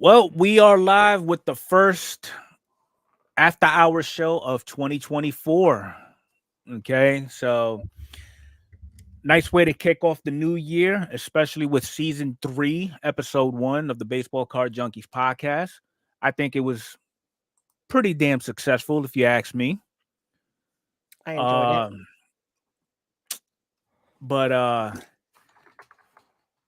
Well, we are live with the first after hour show of 2024. Okay, so nice way to kick off the new year, especially with season 3, episode 1 of the Baseball Card Junkies podcast. I think it was pretty damn successful, if you ask me. I enjoyed it. Um, but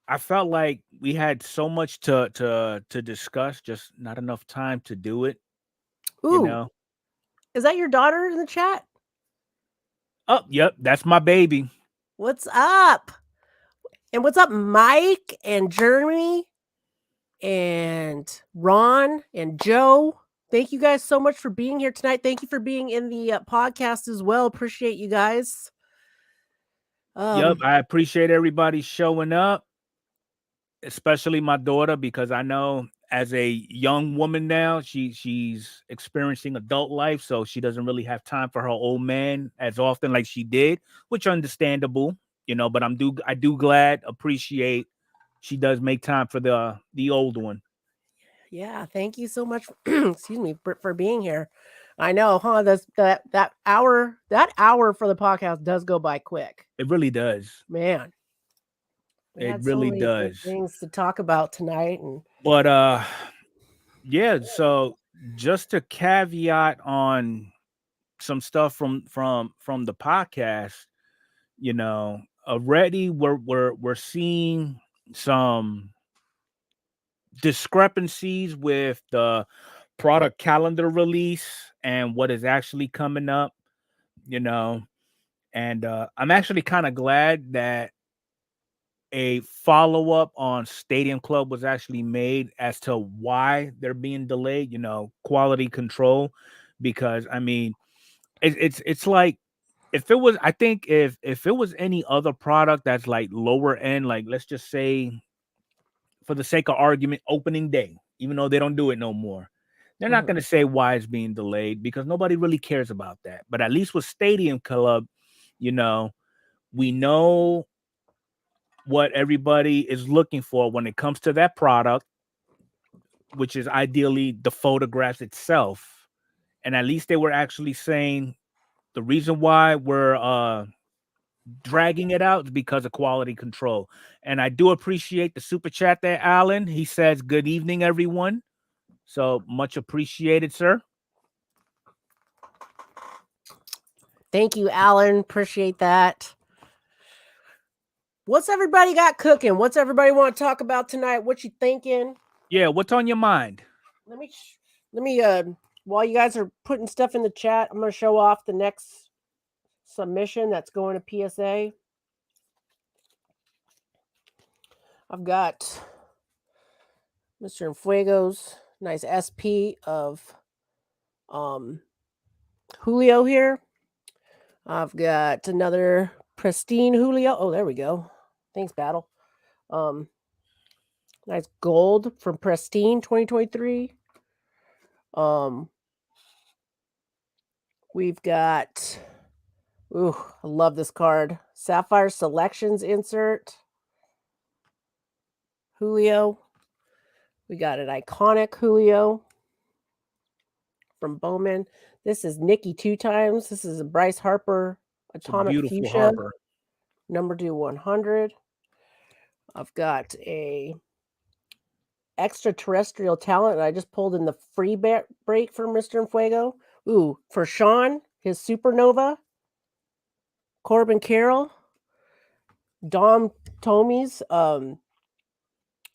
I felt like we had so much to discuss, just not enough time to do it. You Ooh, know. is that your daughter in the chat? Oh, yep, that's my baby. What's up? And what's up, Mike and Jeremy and Ron and Joe? Thank you guys so much for being here tonight. Thank you for being in the podcast as well. Appreciate you guys. Yep, I appreciate everybody showing up, especially my daughter, because I know as a young woman now, she's experiencing adult life, so she doesn't really have time for her old man as often like she did, which understandable, but I do appreciate she does make time for the old one. Yeah, thank you so much. Excuse me for being here. I know, huh? That hour for the podcast does go by quick. It really does. Man, we It had so really many good does. things to talk about tonight, and But yeah, so just to caveat on some stuff from the podcast, already we're seeing some discrepancies with the product calendar release and what is actually coming up, you know, and I'm actually kind of glad that a follow-up on Stadium Club was actually made as to why they're being delayed, quality control, because I mean it's like if it was, I think if it was any other product that's like lower end, like let's just say for the sake of argument, opening day, even though they don't do it no more, they're not going to say why it's being delayed because nobody really cares about that. But at least with Stadium Club, you know, we know what everybody is looking for when it comes to that product, which is ideally the photographs itself. And at least they were actually saying the reason why we're dragging it out is because of quality control. And I do appreciate the super chat there, Alan. He says, "Good evening, everyone." So much appreciated, sir. thank you, Alan. Appreciate that. What's everybody got cooking? What's everybody want to talk about tonight? What you thinking? Yeah, what's on your mind? Let me while you guys are putting stuff in the chat, I'm going to show off the next submission that's going to PSA. I've got Mr. Enfuego's nice SP of Julio here. I've got another pristine Julio. Oh, there we go. Thanks, Battle. Nice gold from Pristine 2023. We've got, I love this card. Sapphire Selections insert. Julio. We got an iconic Julio from Bowman. This is Nikki 2 times. This is a Bryce Harper Atomic Fuchsia. Harper. Number 2/100. I've got a extraterrestrial talent. I just pulled in the free break from Mr. Enfuego. Ooh, for Sean, his supernova. Corbin Carroll. Dom Tomies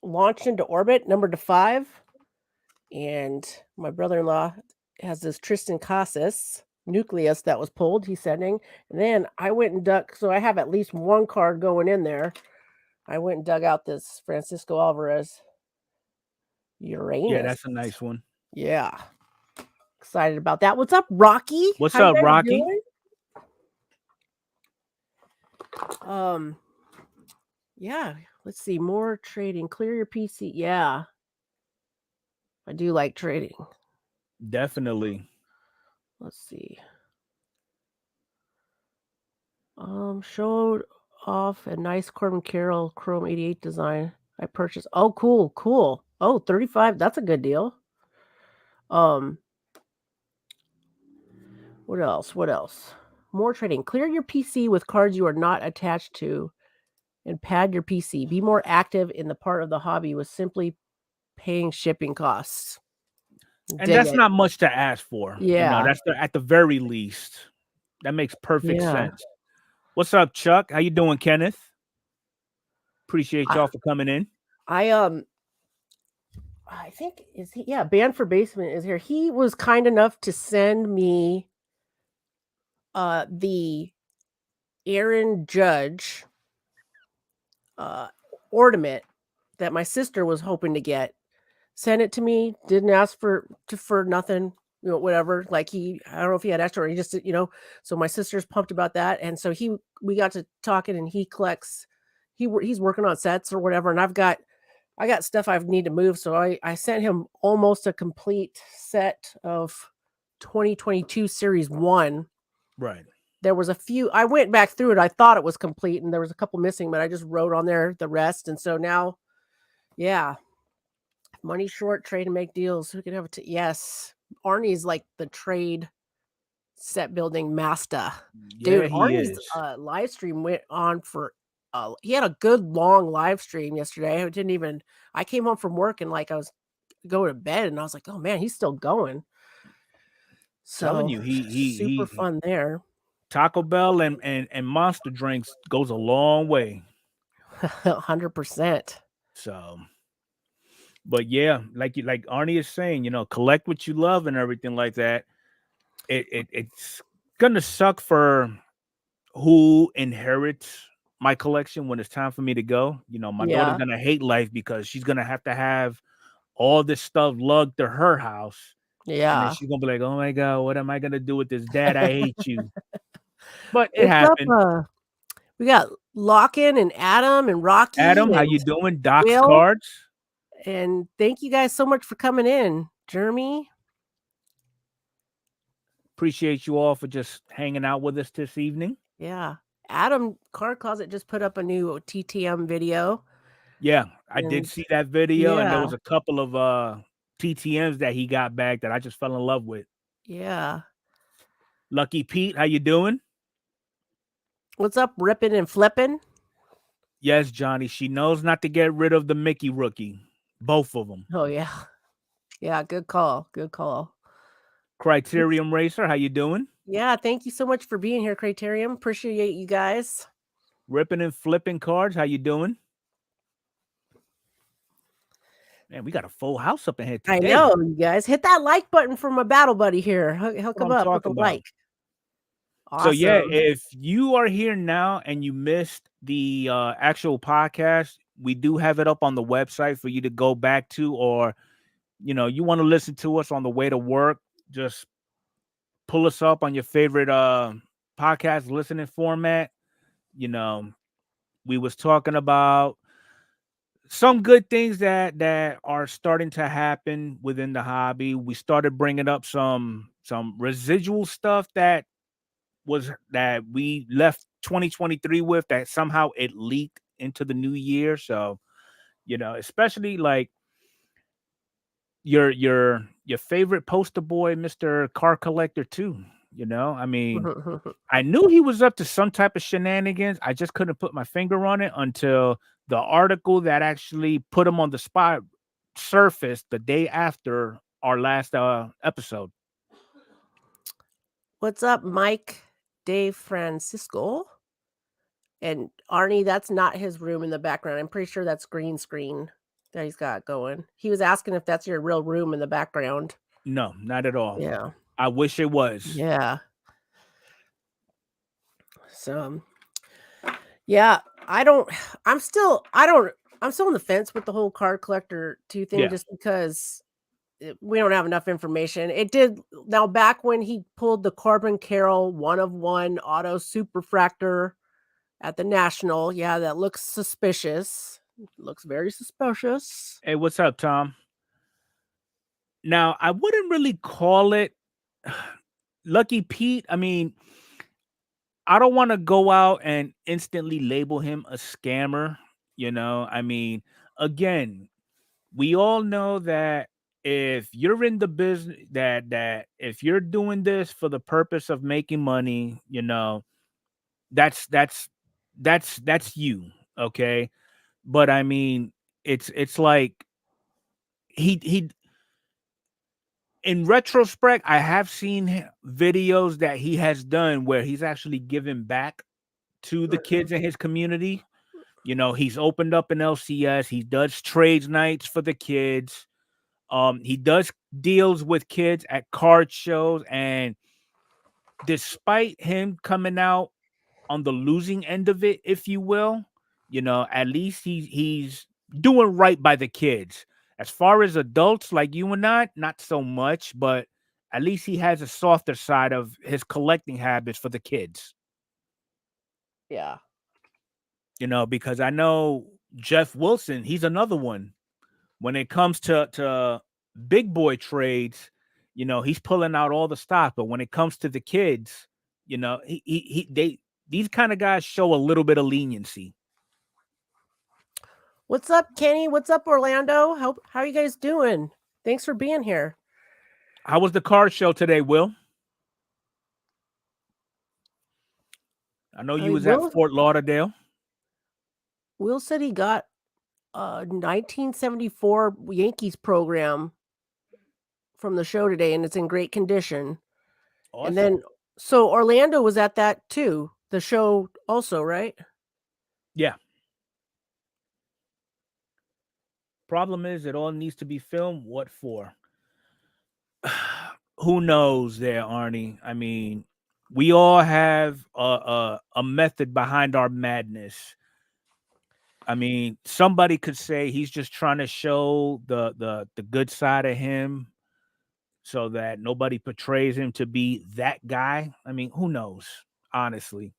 launched into orbit, number 5. And my brother-in-law has this Tristan Casas nucleus that was pulled, he's sending. And then I went and dug, so I have at least one card going in there. I went and dug out this Francisco Alvarez Uranus. Yeah, that's a nice one. Yeah. Excited about that. What's up, Rocky? What's up, Rocky? Doing? Yeah, let's see. More trading. Clear your PC. Yeah. I do like trading. Definitely. Let's see. Showed off a nice Corbin Carroll Chrome 88 design I purchased. Oh, cool. Oh, 35. That's a good deal. Um, what else? What else? More trading. Clear your PC with cards you are not attached to and pad your PC. Be more active in the part of the hobby with simply paying shipping costs. And Dig that's it. not much to ask for. Yeah. That's at the very least. That makes perfect Yeah. sense. What's up, Chuck? How you doing, Kenneth? Appreciate I, y'all for coming in. I think is he Band for Basement is here. He was kind enough to send me the Aaron Judge uh ornament that my sister was hoping to get. Sent it to me, didn't ask for nothing, whatever. Like I don't know if he had extra or he just, so my sister's pumped about that. And so we got to talking and he collects, he's working on sets or whatever. And I got stuff I need to move. So I sent him almost a complete set of 2022 series 1. Right. There was a few, I went back through it. I thought it was complete and there was a couple missing, but I just wrote on there the rest. And so now, yeah, money short, trade and make deals. Who can have it? Yes. Arnie's like the trade set building master. Yeah, Dude, he Arnie's is. live stream went on for he had a good long live stream yesterday. I came home from work and like I was going to bed and I was like, oh man, he's still going. Telling So you, super fun there. Taco Bell and Monster drinks goes a long way. 100%. So, but yeah, like Arnie is saying, collect what you love and everything like that. It's gonna suck for who inherits my collection when it's time for me to go. My daughter's Yeah. gonna hate life because she's gonna have all this stuff lugged to her house. And then Yeah. she's gonna be like, "Oh my god, what am I gonna do with this? Dad, I hate you." But it What's up? happened. We got Lockin and Adam and Rocky Adam, how and you doing? Doc's Will. cards. And thank you guys so much for coming in. Jeremy. Appreciate you all for just hanging out with us this evening. Yeah. Adam Card Closet just put up a new TTM video. Yeah, I did And see that video, and there yeah, was a couple of TTMs that he got back that I just fell in love with. yeah. Lucky Pete, how you doing? What's up, ripping and flipping? Yes, Johnny. She knows not to get rid of the Mickey rookie. Both of them. Oh yeah. Yeah, good call. Good call. Criterium Racer, how you doing? Yeah, thank you so much for being here, Criterium. Appreciate you guys. Ripping and flipping cards, how you doing? Man, we got a full house up in here I today. know, you guys. Hit that like button for my battle buddy here. He'll What come I'm up with a talking about. like. So yeah, Awesome. if you are here now and you missed the actual podcast, we do have it up on the website for you to go back to, or you want to listen to us on the way to work, just pull us up on your favorite podcast listening format. We was talking about some good things that are starting to happen within the hobby. We started bringing up some residual stuff that we left 2023 with, that somehow it leaked into the new year. So, especially like your favorite poster boy, Mr. Car Collector 2. I mean, I knew he was up to some type of shenanigans. I just couldn't put my finger on it until the article that actually put him on the spot surfaced the day after our last episode. What's up, Mike Dave Francisco? And Arnie, that's not his room in the background. I'm pretty sure that's green screen that he's got going. He was asking if that's your real room in the background. No, not at all. Yeah. I wish it was. Yeah. So, yeah, I'm still on the fence with the whole card collector 2 thing, Yeah. just because we don't have enough information. It did now back when he pulled the Corbin Carroll 1-of-1 auto superfractor at the National. Yeah, that looks suspicious. Looks very suspicious. Hey, what's up, Tom? Now, I wouldn't really call it Lucky Pete. I mean, I don't want to go out and instantly label him a scammer. I mean, again, we all know that if you're in the business, that if you're doing this for the purpose of making money, that's that's that's you, okay? But I mean, it's like he in retrospect, I have seen videos that he has done where he's actually given back to the kids in his community. He's opened up an LCS. He does trades nights for the kids. He does deals with kids at card shows, and despite him coming out on the losing end of it, if you will, at least he's doing right by the kids. As far as adults like you and I, not so much, but at least he has a softer side of his collecting habits for the kids. Yeah. Because I know Jeff Wilson, he's another one. When it comes to big boy trades, he's pulling out all the stock. But when it comes to the kids, they these kind of guys show a little bit of leniency. What's up, Kenny? What's up, Orlando? How are you guys doing? Thanks for being here. How was the card show today, Will? I know you was at Fort Lauderdale. Will said he got a 1974 Yankees program from the show today, and it's in great condition. Awesome. And then, so Orlando was at that too, the show also, right? Yeah. Problem is, it all needs to be filmed. What for? Who knows there, Arnie? I mean, we all have a method behind our madness. I mean, somebody could say he's just trying to show the good side of him so that nobody portrays him to be that guy. I mean, who knows? Honestly.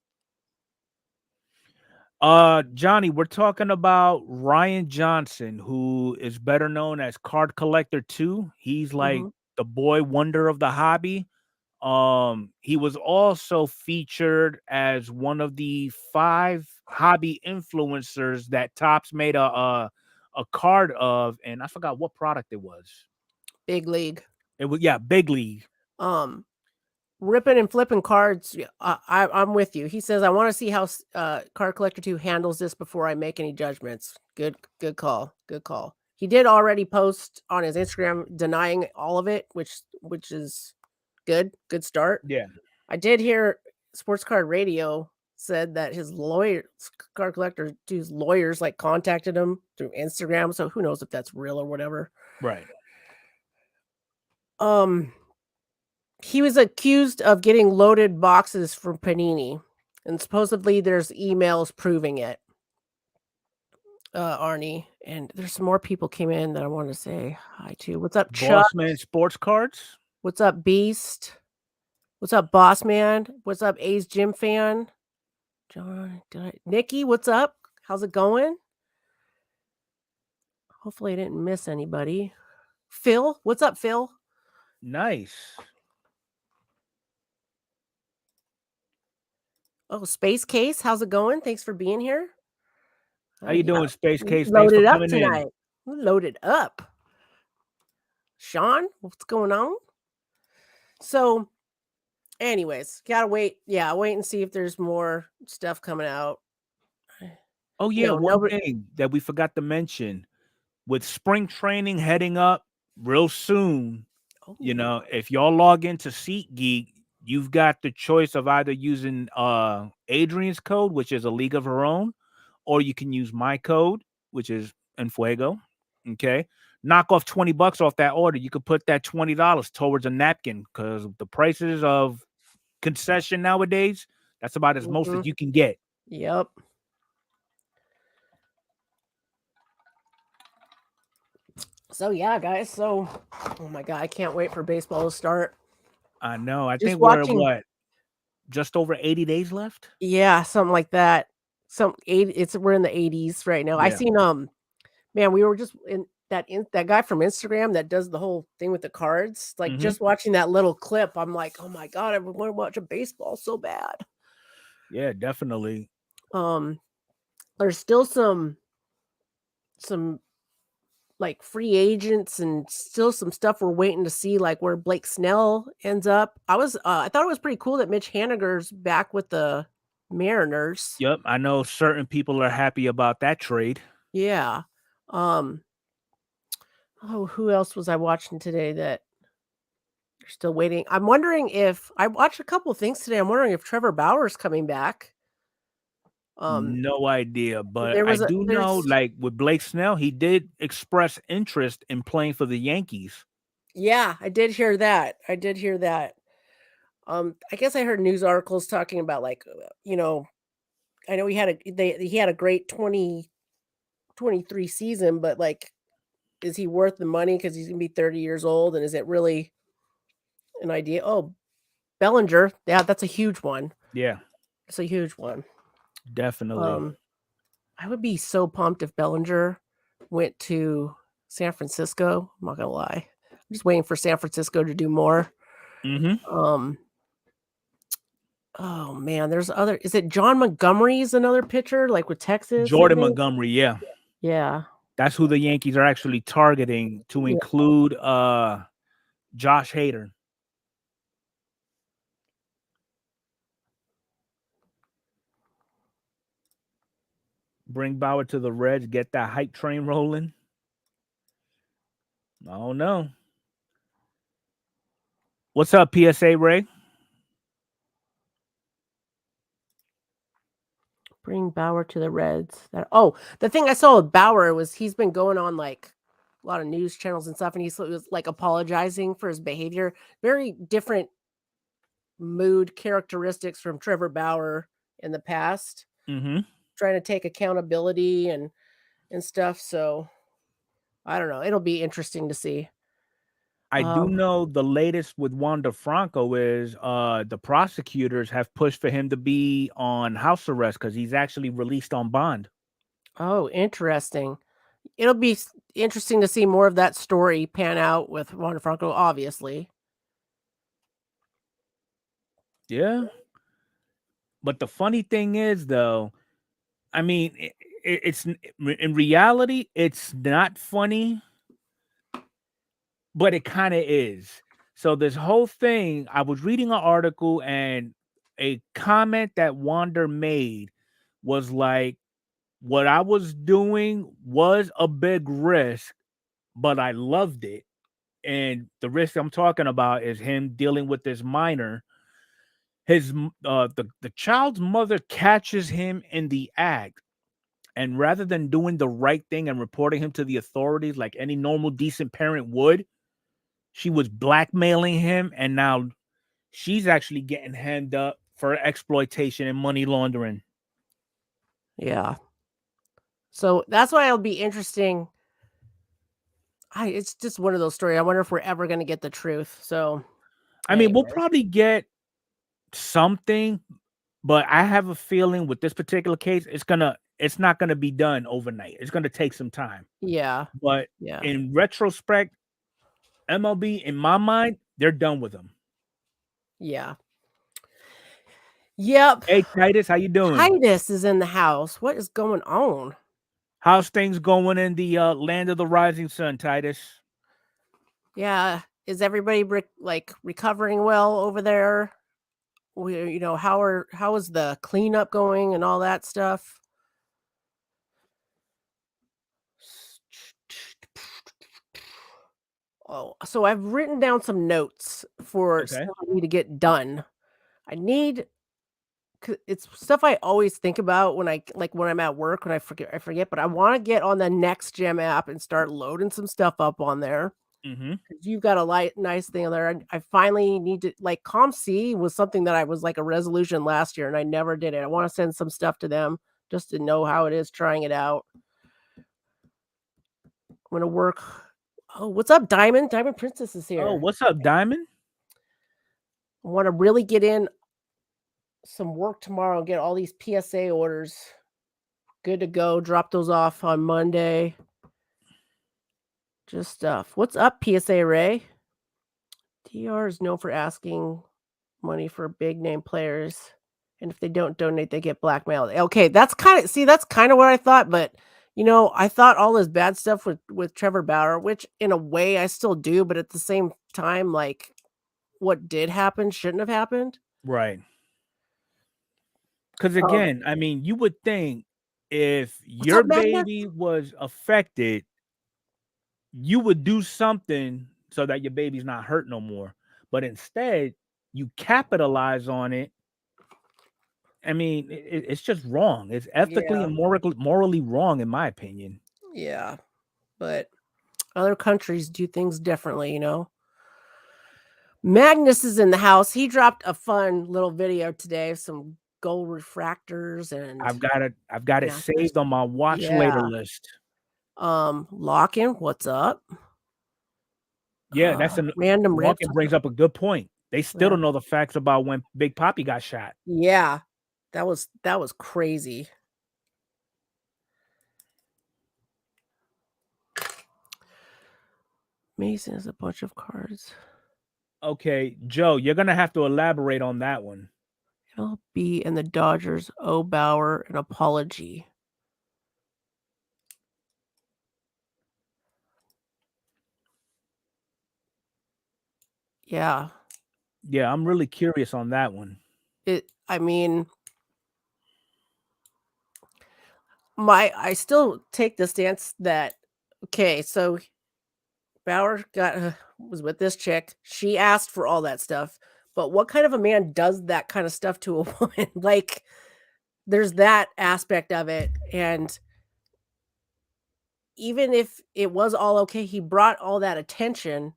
Johnny, we're talking about Ryan Johnson, who is better known as Card Collector 2. He's like the boy wonder of the hobby. He was also featured as one of the 5 hobby influencers that Topps made a card of, and I forgot what product it was. Big League. It was Big League. Ripping and flipping cards. I'm with you. He says, I want to see how Card Collector 2 handles this before I make any judgments. Good call. Good call. He did already post on his Instagram denying all of it, which is good start. Yeah. I did hear Sports Card Radio said that his Card Collector 2's lawyers like contacted him through Instagram. So who knows if that's real or whatever. Right. He was accused of getting loaded boxes from Panini, and supposedly there's emails proving it. Arnie, and there's some more people came in that I want to say hi to. What's up, Chuck? Bossman Sports Cards. What's up, Beast? What's up, Bossman? What's up, A's Gym Fan? John, Nikki, what's up? How's it going? Hopefully I didn't miss anybody. Phil, what's up, Phil? Nice. Oh, Space Case, how's it going? Thanks for being here. How you doing, Space Case? Loaded up tonight. Loaded up. Sean, what's going on? So, anyways, gotta wait. Yeah, wait and see if there's more stuff coming out. Oh yeah, one thing that we forgot to mention, with spring training heading up real soon, if y'all log into SeatGeek, you've got the choice of either using Adrian's code, which is a league of her own, or you can use my code, which is Enfuego. Okay. Knock off $20 off that order. You could put that $20 towards a napkin, because the prices of concession nowadays, that's about as most as you can get. Yep. So yeah, guys. So, oh my God, I can't wait for baseball to start. I know. I think we're just over 80 days left. Yeah, something like that. We're in the 80s right now. Yeah. I seen man, we were just in that guy from Instagram that does the whole thing with the cards. Like just watching that little clip, I'm like, oh my God, I want to watch a baseball so bad. Yeah, definitely. There's still some like free agents and still some stuff we're waiting to see, like where Blake Snell ends up. I thought it was pretty cool that Mitch Haniger's back with the Mariners. Yep, I know certain people are happy about that trade. Yeah. Um, who else was I watching today that they're still waiting? I'm wondering if I watched a couple of things today. I'm wondering if Trevor Bauer's coming back. No idea, but There I was a do know, there's like with Blake Snell, he did express interest in playing for the Yankees. Yeah, I did hear that. I did hear that. I guess I heard news articles talking about like, I know he had a great 2023 season, but like, is he worth the money because he's gonna be 30 years old? And is it really an idea? Oh, Bellinger, yeah, that's a huge one. Yeah, It's a huge one. definitely. I would be so pumped if Bellinger went to San Francisco. I'm not gonna lie. I'm just waiting for San Francisco to do more. Mm-hmm. Um, oh man, is it John Montgomery's another pitcher, like with Texas, I Jordan think? Montgomery, yeah. Yeah. That's who the Yankees are actually targeting to Yeah. include Josh Hader. Bring Bauer to the Reds, get that hype train rolling. I don't know. What's up, PSA Ray? Bring Bauer to the Reds. The thing I saw with Bauer was he's been going on like a lot of news channels and stuff, and he was like apologizing for his behavior. Very different mood characteristics from Trevor Bauer in the past. Mm-hmm. Trying to take accountability and stuff. So I don't know. It'll be interesting to see. I do know the latest with Wander Franco is the prosecutors have pushed for him to be on house arrest because he's actually released on bond. Oh, interesting. It'll be interesting to see more of that story pan out with Juan Franco, obviously. Yeah. But the funny thing is, though, I mean, it's in reality, it's not funny, but it kind of is. So this whole thing, I was reading an article and a comment that Wander made was like, what I was doing was a big risk, but I loved it. And the risk I'm talking about is him dealing with this minor. The child's mother catches him in the act, and rather than doing the right thing and reporting him to the authorities like any normal decent parent would, she was blackmailing him, and now she's actually getting hemmed up for exploitation and money laundering. Yeah. So that's why it'll be interesting. It's just one of those stories. I wonder if we're ever going to get the truth. So, I mean, we'll anyways. probably get something, but I have a feeling with this particular case, it's not gonna be done overnight. It's gonna take some time. Yeah. But Yeah. in retrospect, MLB, in my mind, they're done with them. Yeah. Yep. Hey, Titus, how you doing? Titus is in the house. What is going on? How's things going in the land of the rising sun, Titus? Yeah. Is everybody recovering well over there? How is the cleanup going and all that stuff? Oh, so I've written down some notes for Okay. stuff I need to get done. It's stuff I always think about when I'm at work when I forget, but I want to get on the Next Gem app and start loading some stuff up on there. Mm-hmm. 'Cause you've got a nice thing on there. I finally need to like ComC was something that I was like a resolution last year and I never did it. I want to send some stuff to them just to know how it is trying it out. I'm gonna work. Oh, what's up, Diamond? Diamond Princess is here. Oh, what's up, Diamond? I want to really get in some work tomorrow and get all these PSA orders good to go. Drop those off on Monday. Just stuff. What's up, PSA Ray? DR is known for asking money for big name players, and if they don't donate, they get blackmailed. Okay, that's kind of what I thought, but I thought all this bad stuff with Trevor Bauer, which in a way I still do, but at the same time, like what did happen shouldn't have happened. Right. Because Um, again, I mean, you would think if what's your up, Magnus? baby was affected, you would do something so that your baby's not hurt no more. But instead, you capitalize on it. I mean, it's just wrong. It's ethically Yeah, and morally wrong, in my opinion. yeah, but other countries do things differently. Magnus is in the house. He dropped a fun little video today of some gold refractors and I've got it reactors. saved on my watch later Yeah. list. Lockin, what's up? Yeah, that's an Random rips. Walking brings up a good point. They still don't know the facts about when Big Poppy got shot. Yeah. That was crazy. Mason has a bunch of cards. Okay, Joe, you're gonna have to elaborate on that one. LB and the Dodgers owe Bauer an apology. Yeah. Yeah, I'm really curious on that one. I mean, I still take the stance that okay, so Bauer was with this chick. She asked for all that stuff. But what kind of a man does that kind of stuff to a woman? Like, there's that aspect of it. And even if it was all okay, he brought all that attention,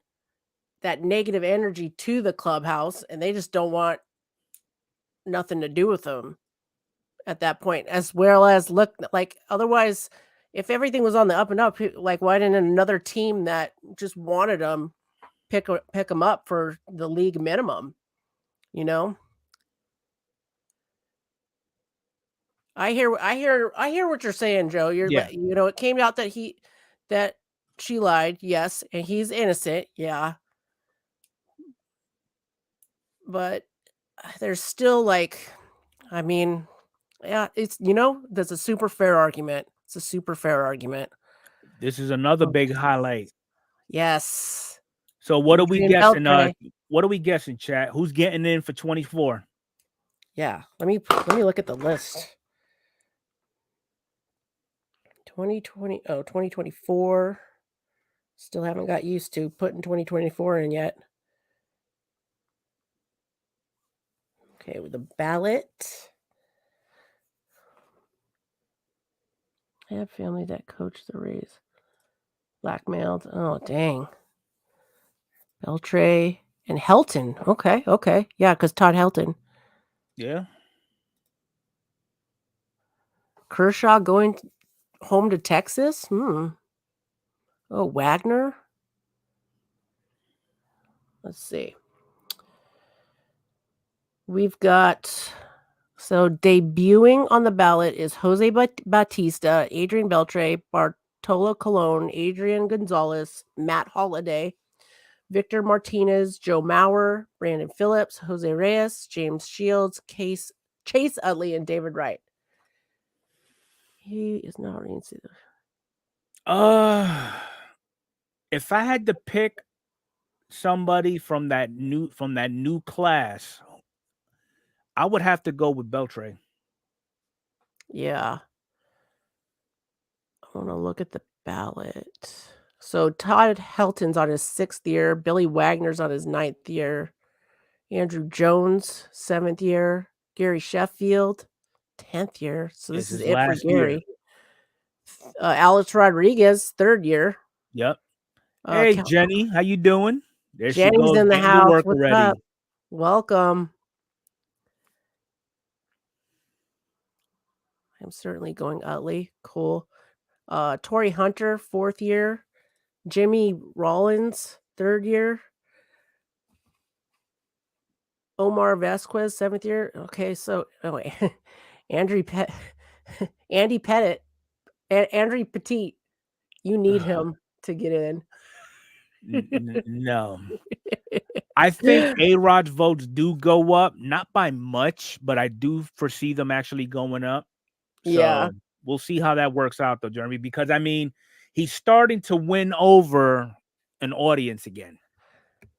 that negative energy to the clubhouse, and they just don't want nothing to do with him at that point. As well as look like otherwise, if everything was on the up and up, like why didn't another team that just wanted him pick him up for the league minimum? You know, I hear what you're saying, Joe. Yeah, It came out that she lied, yes, and he's innocent, yeah. But there's still I mean, yeah, that's a super fair argument. It's a super fair argument. this is another Um, big highlight. yes, So what are we Adrian guessing? Beltre. What are we guessing, chat? Who's getting in for 24? Yeah, let me look at the list. 2024. Still haven't got used to putting 2024 in yet. Okay, with the ballot. I have family that coach the Rays. Blackmailed. Oh, dang. Beltre and Helton. Okay. Yeah, because Todd Helton. Yeah. Kershaw going home to Texas? Oh, Wagner. Let's see. We've got debuting on the ballot is Jose Bautista, Adrian Beltre, Bartolo Colon, Adrian Gonzalez, Matt Holliday, Victor Martinez, Joe Mauer, Brandon Phillips, Jose Reyes, James Shields, Chase Utley, and David Wright. He is not reading. If I had to pick somebody from that new class, I would have to go with Beltre. Yeah. I want to look at the ballot. So Todd Helton's on his 6th year. Billy Wagner's on his 9th year. Andrew Jones, 7th year. Gary Sheffield, 10th year. So It's this is his it for last year. Gary. Alex Rodriguez, 3rd year. Yep. Hey, Jenny, how you doing? There she Jenny's goes, in the getting to house. work What's already. up? Welcome. I'm certainly going Utley. Cool. Torrey Hunter, 4th year. Jimmy Rollins, 3rd year. Omar Vasquez, 7th year. Okay, so wait. Andy Pettit, Andrew Petit. You need him to get in. No. I think A-Rod's votes do go up, not by much, but I do foresee them actually going up. Yeah. So we'll see how that works out though, Jeremy, because I mean, he's starting to win over an audience again.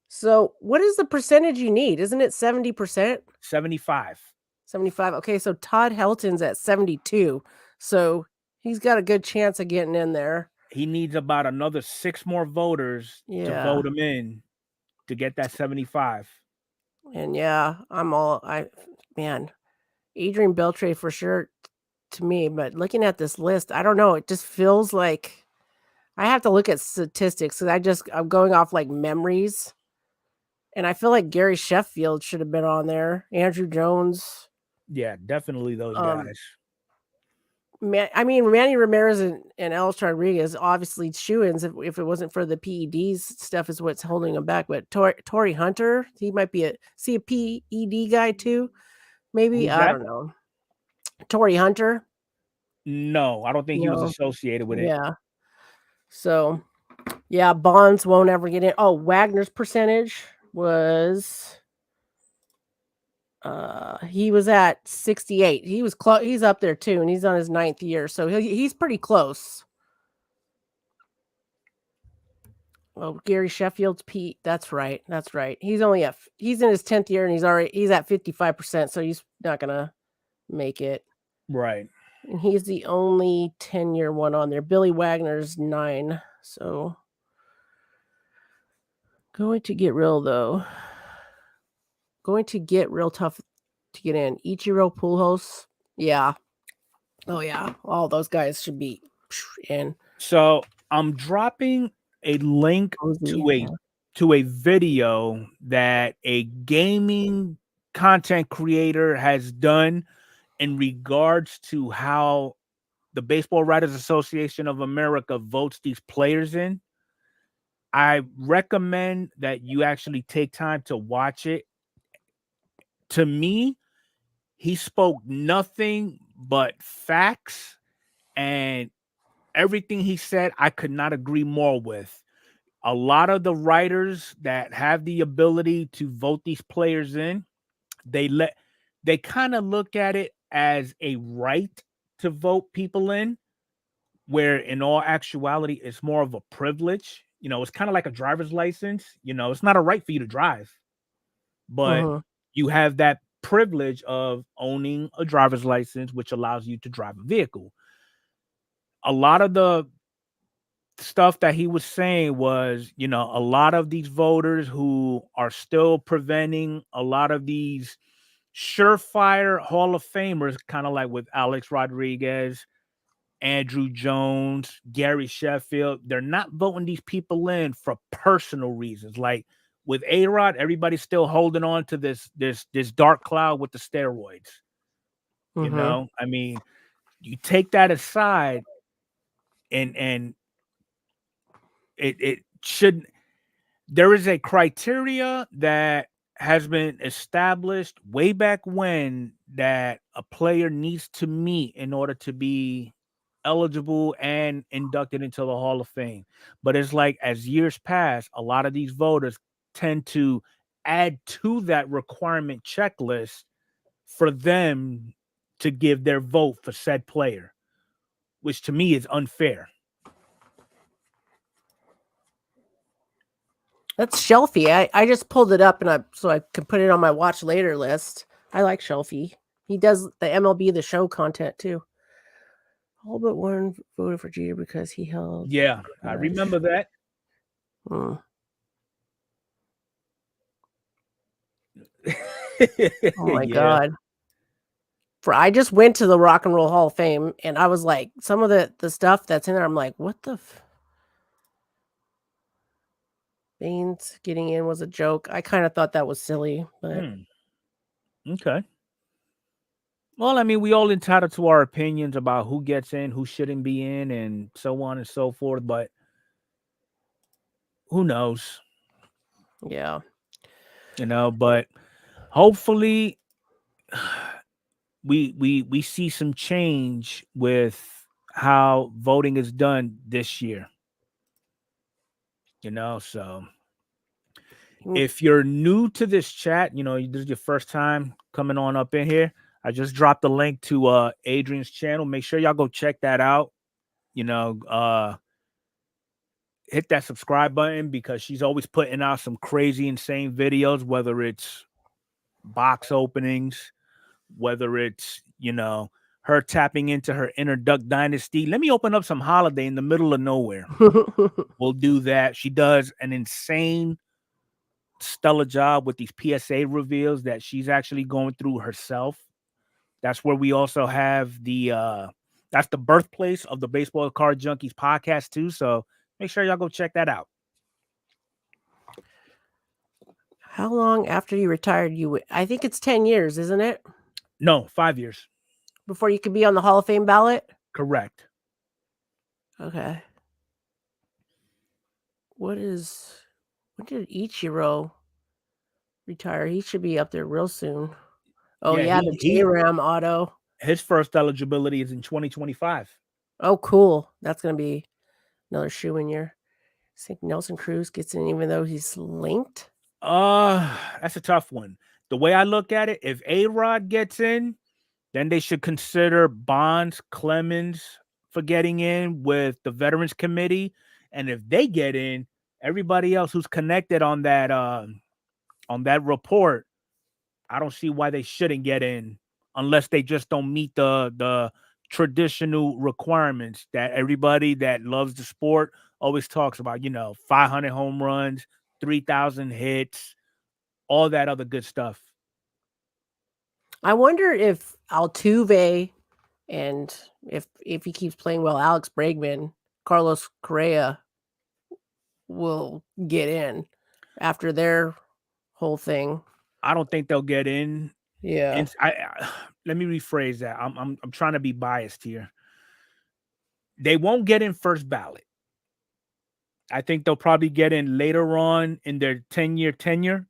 So, what is the percentage you need? Isn't it 70%? 75. 75. Okay, so Todd Helton's at 72. So, he's got a good chance of getting in there. He needs about another 6 more voters to Yeah. vote him in to get that 75. And yeah, man, Adrian Beltre for sure to me, but looking at this list, I don't know, it just feels like I have to look at statistics because I'm going off like memories. And I feel like Gary Sheffield should have been on there. Andrew Jones. Yeah, definitely those Um, guys. Manny Ramirez and Alex Rodriguez, obviously shoo-ins if it wasn't for the PEDs stuff is what's holding them back. But Torrey Hunter, he might be a PED guy too. Maybe, Who's I that? don't know. Torrey Hunter. No, I don't think he was No. associated with it. Yeah. So, yeah, Bonds won't ever get in. Oh, Wagner's percentage was he was at 68. He was close. He's up there too, and he's on his 9th year, so he's pretty close. Well, Gary Sheffield's Pete. That's right. That's right. He's in his 10th year, and he's at 55%, so he's not gonna make it. Right. And he's the only 10-year one on there. Billy Wagner's 9. So going to get real though. Going to get real tough to get in. Ichiro Pujols. Yeah. Oh yeah. All those guys should be in. So I'm dropping a link to a video that a gaming content creator has done in regards to how the Baseball Writers Association of America votes these players in. I recommend that you actually take time to watch it. To me, he spoke nothing but facts, and everything he said, I could not agree more with. A lot of the writers that have the ability to vote these players in, they kind of look at it as a right to vote people in, where in all actuality, it's more of a privilege. You know, it's kind of like a driver's license. You know, it's not a right for you to drive, but you have that privilege of owning a driver's license, which allows you to drive a vehicle. A lot of the stuff that he was saying was, you know, a lot of these voters who are still preventing a lot of these surefire Hall of Famers, kind of like with Alex Rodriguez, Andrew Jones, Gary Sheffield, they're not voting these people in for personal reasons. Like with A-Rod, everybody's still holding on to this dark cloud with the steroids. You know, I mean, you take that aside, and it shouldn't. There is a criteria that has been established way back when that a player needs to meet in order to be eligible and inducted into the Hall of Fame. But it's like as years pass, a lot of these voters tend to add to that requirement checklist for them to give their vote for said player, which to me is unfair. That's Shelfie. I just pulled it up so I could put it on my watch later list. I like Shelfie. He does the MLB The Show content too. All but one voted for Jeter because he held. Yeah, I remember that. Oh my God. I just went to the Rock and Roll Hall of Fame, and I was like, some of the stuff that's in there, I'm like, what the Baines getting in was a joke. I kind of thought that was silly, but okay. Well, I mean, we all entitled to our opinions about who gets in, who shouldn't be in, and so on and so forth. But who knows? yeah. You know, but hopefully we see some change with how voting is done this year. You know, so if you're new to this chat, you know, this is your first time coming on up in here, I just dropped the link to Adrian's channel. Make sure y'all go check that out. You know, hit that subscribe button because she's always putting out some crazy, insane videos, whether it's box openings, whether it's, her tapping into her inner Duck Dynasty. Let me open up some holiday in the middle of nowhere. We'll do that. She does an insane, stellar job with these PSA reveals that she's actually going through herself. That's where we also have that's the birthplace of the Baseball Card Junkies podcast too. So make sure y'all go check that out. How long after you retired I think it's 10 years, isn't it? No, 5 years. Before you could be on the Hall of Fame ballot? Correct. Okay. When did Ichiro retire? He should be up there real soon. Oh yeah, the J-Ram auto. His first eligibility is in 2025. Oh, cool. That's going to be another shoe-in year. I think Nelson Cruz gets in even though he's linked. That's a tough one. The way I look at it, if A-Rod gets in, then they should consider Bonds, Clemens for getting in with the Veterans Committee. And if they get in, everybody else who's connected on that report, I don't see why they shouldn't get in unless they just don't meet the traditional requirements that everybody that loves the sport always talks about, 500 home runs, 3,000 hits, all that other good stuff. I wonder if Altuve and if he keeps playing well, Alex Bregman, Carlos Correa will get in after their whole thing. I don't think they'll get in. Yeah. And let me rephrase that. I'm trying to be biased here. They won't get in first ballot. I think they'll probably get in later on in their 10-year tenure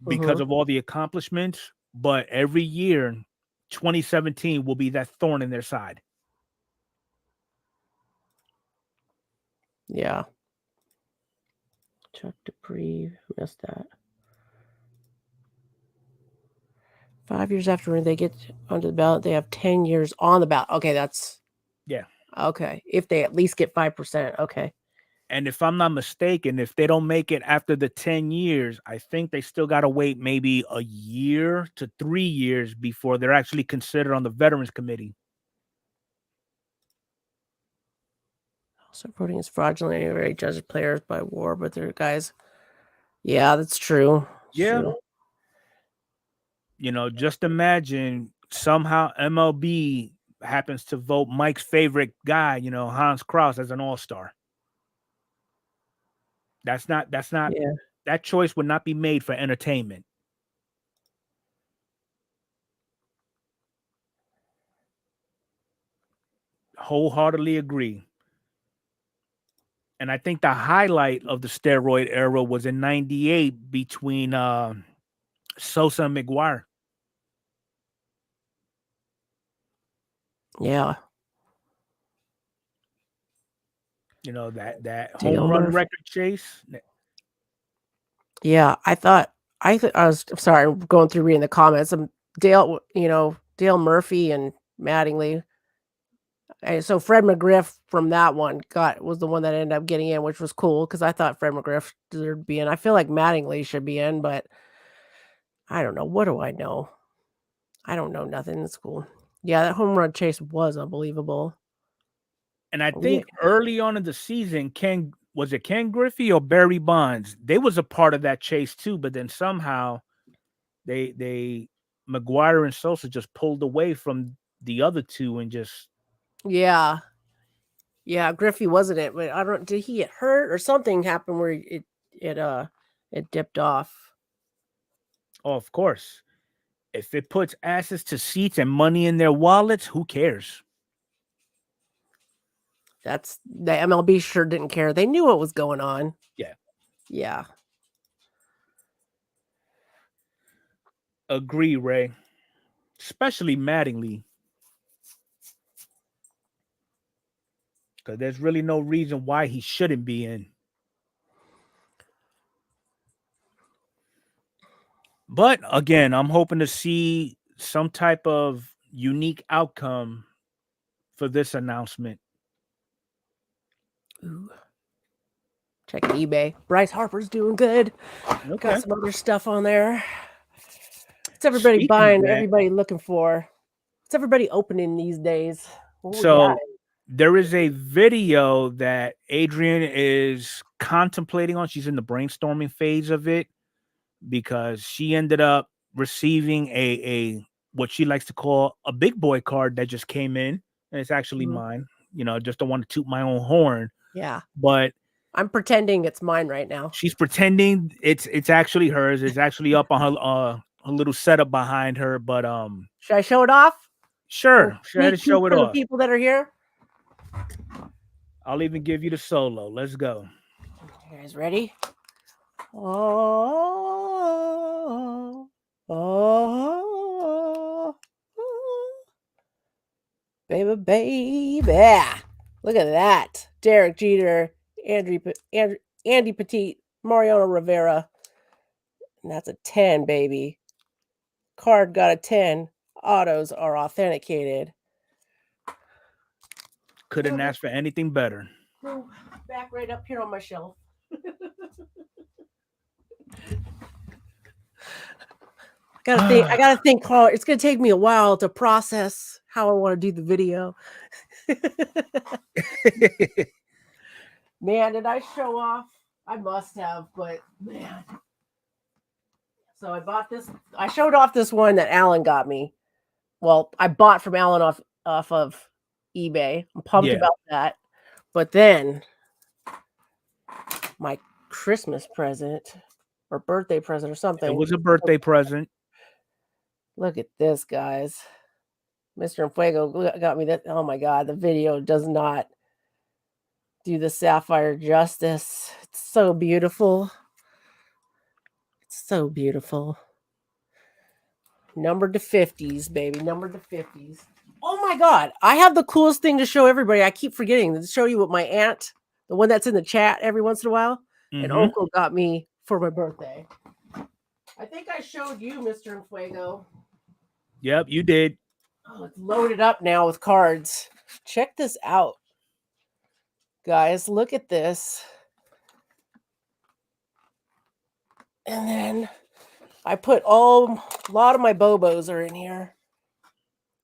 because of all the accomplishments. But every year, 2017 will be that thorn in their side. Yeah. Chuck Dupree missed that. 5 years after they get onto the ballot, they have 10 years on the ballot. Okay, that's... Yeah. Okay, if they at least get 5%. Okay. And if I'm not mistaken, if they don't make it after the 10 years, I think they still got to wait maybe a year to 3 years before they're actually considered on the Veterans Committee. Also, voting is fraudulent. Anyway, judge players by war, but they're guys. Yeah, that's true. Yeah. True. Just imagine somehow MLB happens to vote Mike's favorite guy, Hans Kraus, as an all-star. That's not Yeah. That choice would not be made for entertainment. Wholeheartedly agree. And I think the highlight of the steroid era was in 98 between Sosa and McGuire. Yeah. That home run record chase. Yeah, I was sorry, I'm going through reading the comments. Dale Murphy and Mattingly. And so Fred McGriff from that one was the one that ended up getting in, which was cool because I thought Fred McGriff deserved to be in. I feel like Mattingly should be in, but I don't know. What do I know? I don't know nothing in school. Yeah, that home run chase was unbelievable. And I think early on in the season, Ken Griffey or Barry Bonds? They was a part of that chase too, but then somehow they McGuire and Sosa just pulled away from the other two and just Yeah, Griffey wasn't it, but I don't. Did he get hurt or something happened where it dipped off? Oh, of course. If it puts asses to seats and money in their wallets, who cares? That's the MLB sure didn't care. They knew what was going on. Yeah. Agree, Ray. Especially Mattingly. Because there's really no reason why he shouldn't be in. But again, I'm hoping to see some type of unique outcome for this announcement. Ooh. Checking eBay. Bryce Harper's doing good. Okay. Got some other stuff on there. What's everybody Speaking of buying? that, Everybody looking for? What's everybody opening these days? What we got? so there is a video that Adrian is contemplating on. She's in the brainstorming phase of it because she ended up receiving a what she likes to call a big boy card that just came in, and it's actually Mhm. mine. You know, just don't want to toot my own horn, Yeah. but I'm pretending it's mine right now. she's pretending it's actually hers. It's actually up on her little setup behind her. But Should I show it off? sure, go ahead Sneak and show peek it for the off. people that are here. I'll even give you the solo. Let's go. You guys ready? Oh, oh, oh, baby. Look at that. Derek Jeter, Andy Petit, Mariano Rivera. And that's a 10, baby. Card got a 10. Autos are authenticated. Couldn't ask for anything better. Back right up here on my shelf. I gotta think hard. It's gonna take me a while to process how I want to do the video. Man, did I show off? I must have, but man. So I bought this. I showed off this one that Alan got me. Well, I bought from Alan off of eBay. I'm pumped Yeah. about that. But then my Christmas present or birthday present or something. It was a birthday present. Look at this, guys. Mr. Enfuego got me that. Oh my God, the video does not do the sapphire justice. It's so beautiful. It's so beautiful. Numbered to 50s, baby. Numbered to 50s. Oh my God. I have the coolest thing to show everybody. I keep forgetting to show you what my aunt, the one that's in the chat every once in a while, and Uncle got me for my birthday. I think I showed you, Mr. Enfuego. Yep, you did. Oh, it's loaded up now with cards. Check this out. Guys, look at this. And then I put a lot of my Bobos are in here.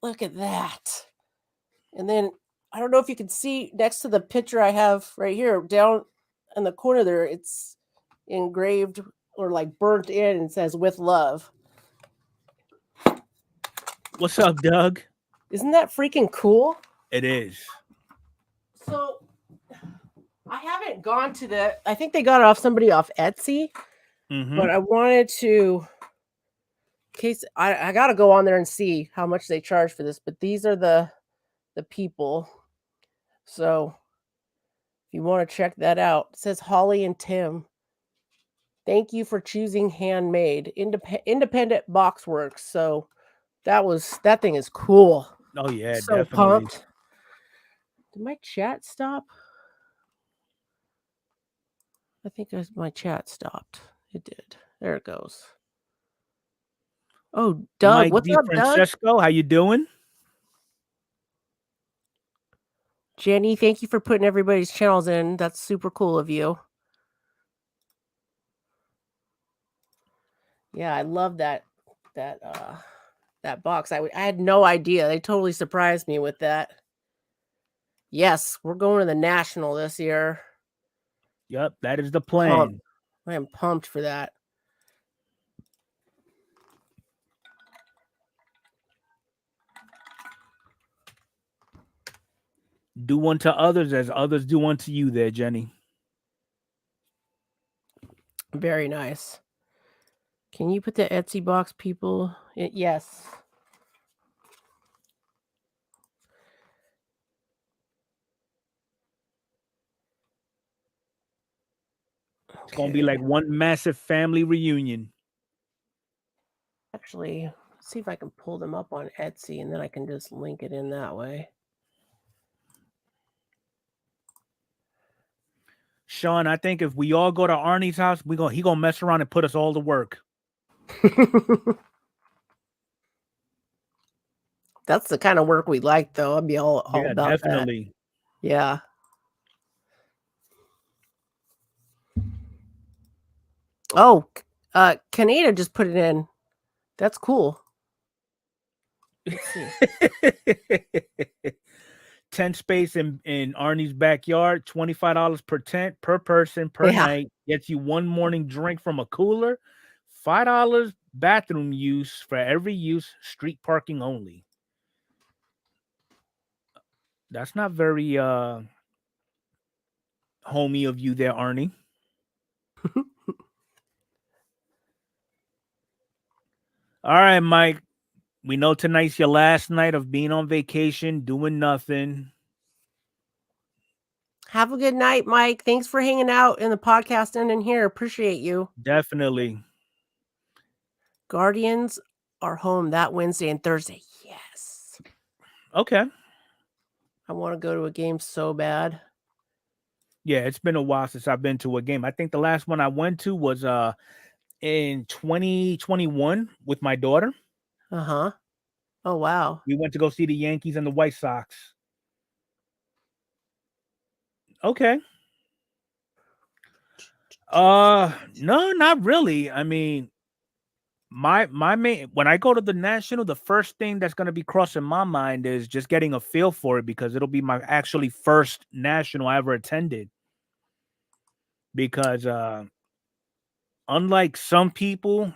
Look at that. And then I don't know if you can see next to the picture I have right here, down in the corner there, it's engraved or like burnt in and says "with love." What's up, Doug? Isn't that freaking cool? It is. So I haven't gone to the, I think they got it off somebody off Etsy, but I wanted to, in case I got to go on there and see how much they charge for this, but these are the people. So if you want to check that out, it says Holly and Tim. Thank you for choosing handmade independent boxworks. So that thing is cool. Oh yeah, So definitely. pumped. Did my chat stop? I think my chat stopped. It did. There it goes. Oh, Doug, Mike what's up, Doug? Francesco, how you doing? Jenny, thank you for putting everybody's channels in. That's super cool of you. Yeah, I love that box. I had no idea. They totally surprised me with that. Yes, we're going to the National this year. Yep, that is the plan. I am pumped for that. Do unto others as others do unto you there, Jenny. Very nice. Can you put the Etsy box, people? Yes. It's going to be like one massive family reunion. Actually, let's see if I can pull them up on Etsy and then I can just link it in that way. Sean, I think if we all go to Arnie's house, he gonna mess around and put us all to work. That's the kind of work we like, though. I'd be all Yeah, about that. definitely. Yeah. Oh, Canada just put it in. That's cool. Let's see. 10 space in Arnie's backyard, $25 per tent per person per Yeah. night. Gets you one morning drink from a cooler, $5 bathroom use for every use, street parking only. That's not very homey of you there, Arnie. All right, Mike. We know tonight's your last night of being on vacation, doing nothing. Have a good night, Mike. Thanks for hanging out in the podcast and in here. Appreciate you. Definitely. Guardians are home that Wednesday and Thursday. Yes. Okay. I want to go to a game so bad. Yeah, it's been a while since I've been to a game. I think the last one I went to was in 2021 with my daughter. Uh-huh. Oh, wow. We went to go see the Yankees and the White Sox. Okay. No, not really. I mean, my main when I go to the national, the first thing that's going to be crossing my mind is just getting a feel for it because it'll be my actually first national I ever attended. Because unlike some people,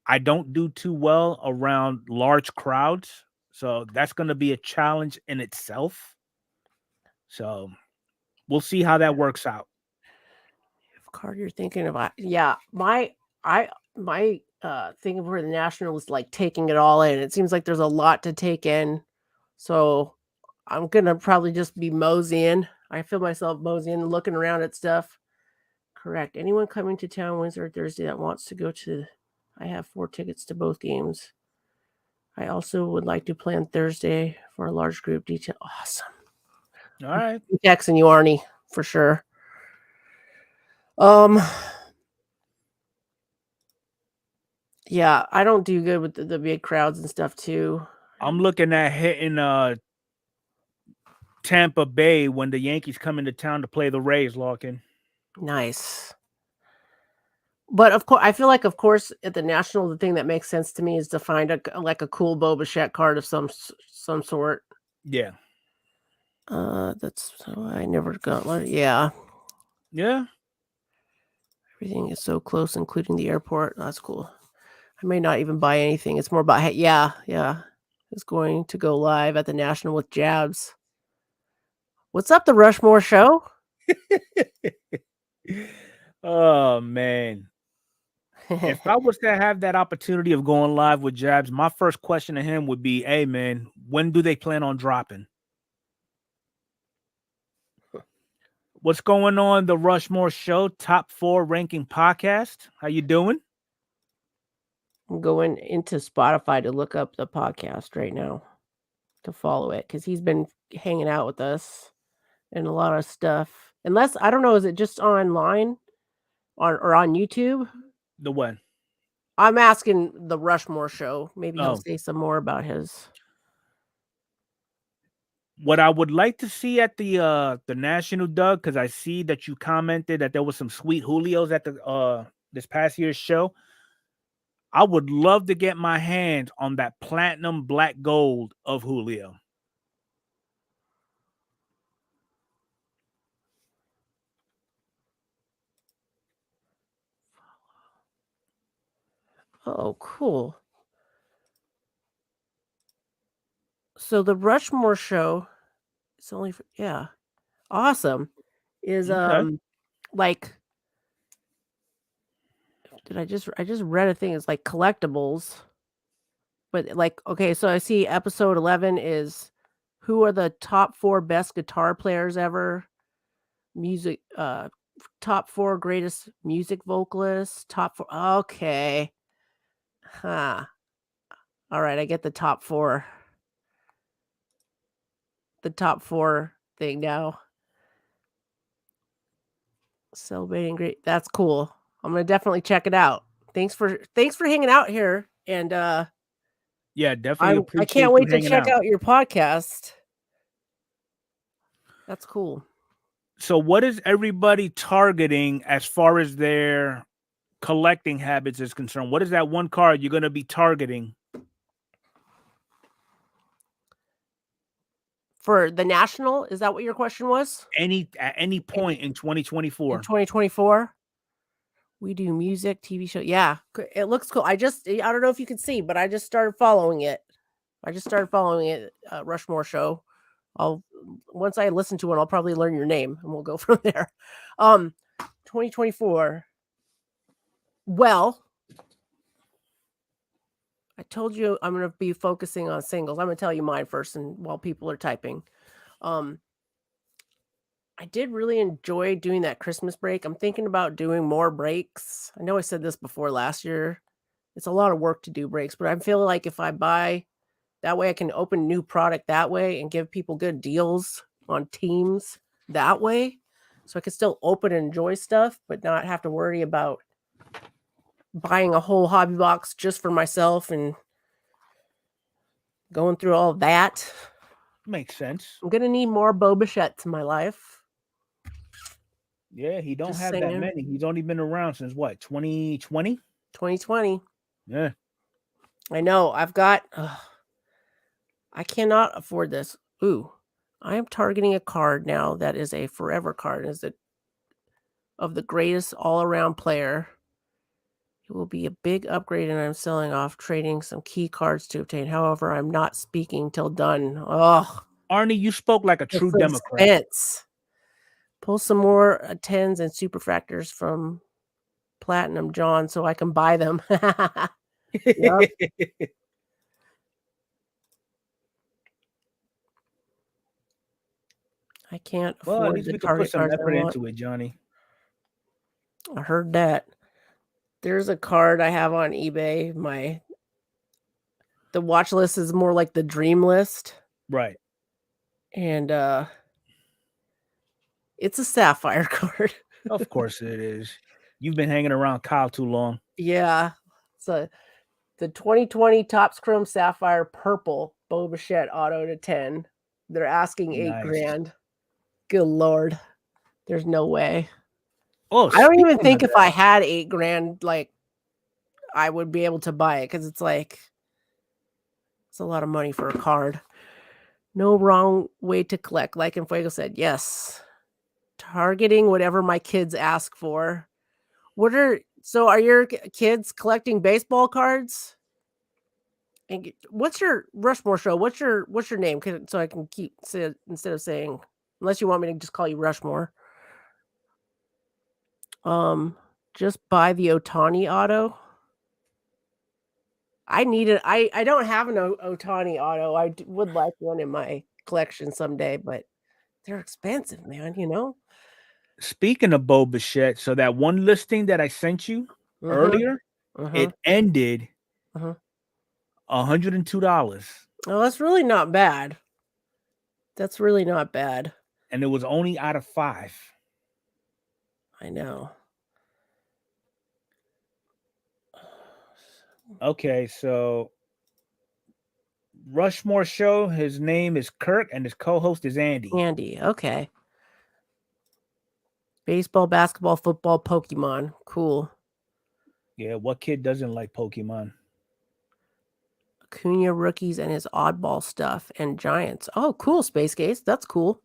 I don't do too well around large crowds. So that's going to be a challenge in itself. So we'll see how that works out. If card you're thinking about, yeah, my thing for the national is like taking it all in. It seems like there's a lot to take in, so I'm gonna probably just be moseying. I feel myself moseying, looking around at stuff. Correct. Anyone coming to town Wednesday or Thursday that wants to go to, I have 4 tickets to both games. I also would like to plan Thursday for a large group detail. Awesome. All right. I'm texting you, Arnie, for sure. Um, yeah, I don't do good with the big crowds and stuff too. I'm looking at hitting Tampa Bay when the Yankees come into town to play the Rays, Larkin. Nice. But of course, I feel like, of course, at the national, the thing that makes sense to me is to find a cool Bo Bichette card of some sort. Yeah. That's I never got one. Yeah, Yeah. everything is so close, including the airport. That's cool. I may not even buy anything. It's more about yeah. It's going to go live at the national with Jabs. What's up, the Rushmore show? Oh man. If I was to have that opportunity of going live with Jabs, my first question to him would be, "Hey man, when do they plan on dropping?" What's going on, the Rushmore Show top 4 ranking podcast? How you doing? I'm going into Spotify to look up the podcast right now to follow it because he's been hanging out with us and a lot of stuff. Unless I don't know, is it just online or on YouTube? The what? I'm asking the Rushmore show. Maybe he'll Oh, say some more about his. what I would like to see at the national, Doug, because I see that you commented that there was some sweet Julios at the this past year's show. I would love to get my hands on that platinum black gold of Julio. Oh, cool. So the Rushmore show, it's only for, yeah, awesome. Is Okay. like I just read a thing. It's like collectibles, but like okay, so I see episode 11 is who are the top 4 best guitar players ever? Music, top 4 greatest music vocalists. Top 4. Okay, huh. All right, I get the top 4. The top 4 thing now. Celebrating great. That's cool. I'm gonna definitely check it out. Thanks for hanging out here and Yeah, definitely I can't appreciate you wait to hanging check out. out your podcast. That's cool. So, what is everybody targeting as far as their collecting habits is concerned? What is that one card you're going to be targeting? For the national, is that what your question was? At any point in In 2024? 2024? We do music, TV show. Yeah, it looks cool. I don't know if you can see, but I just started following it. Rushmore Show. Once I listen to it, I'll probably learn your name and we'll go from there. 2024. Well, I told you I'm going to be focusing on singles. I'm going to tell you mine first, and while people are typing. I did really enjoy doing that Christmas break. I'm thinking about doing more breaks. I know I said this before last year. It's a lot of work to do breaks, but I feel like if I buy that way, I can open new product that way and give people good deals on teams that way. So I can still open and enjoy stuff, but not have to worry about buying a whole hobby box just for myself and going through all that. Makes sense. I'm going to need more Bobachettes in my life. Yeah, he don't Just have that saying. many. He's only been around since what, 2020? 2020. Yeah. I know. I cannot afford this. Ooh, I am targeting a card now that is a forever card. Is it of the greatest all-around player? It will be a big upgrade, and I'm selling off, trading some key cards to obtain. However, I'm not speaking till done. Oh, Arnie, you spoke like a the true Democrat. suspense. Pull some more 10s and superfractors from Platinum John so I can buy them. Yep. I can't Well, at afford least the we could put target some cards I effort want. into it, Johnny. I heard that. There's a card I have on eBay. The watch list is more like the dream list. Right. And it's a sapphire card. Of course it is. You've been hanging around Kyle too long. Yeah. It's the 2020 Topps Chrome Sapphire Purple Boba auto to 10. They're asking Nice. $8,000. Good Lord. There's no way. Oh, I don't even speaking think of if I had $8,000, like I would be able to buy it because it's a lot of money for a card. No wrong way to collect. Like Enfuego said, yes. Targeting whatever my kids ask for. Are your kids collecting baseball cards? And what's your Rushmore Show? What's your name? So I can instead of saying, unless you want me to just call you Rushmore. Just buy the Otani auto. I need it. I don't have an Otani auto. I would like one in my collection someday, but they're expensive, man. Speaking of Bo Bichette, so that one listing that I sent you earlier, it ended $102. Oh, that's really not bad. That's really not bad. And it was only out of 5. I know. Okay, so Rushmore Show, his name is Kirk and his co-host is Andy. Andy, okay. Baseball, basketball, football, Pokemon. Cool. Yeah, what kid doesn't like Pokemon? Acuna rookies and his oddball stuff and Giants. Oh, cool, Space Case. That's cool.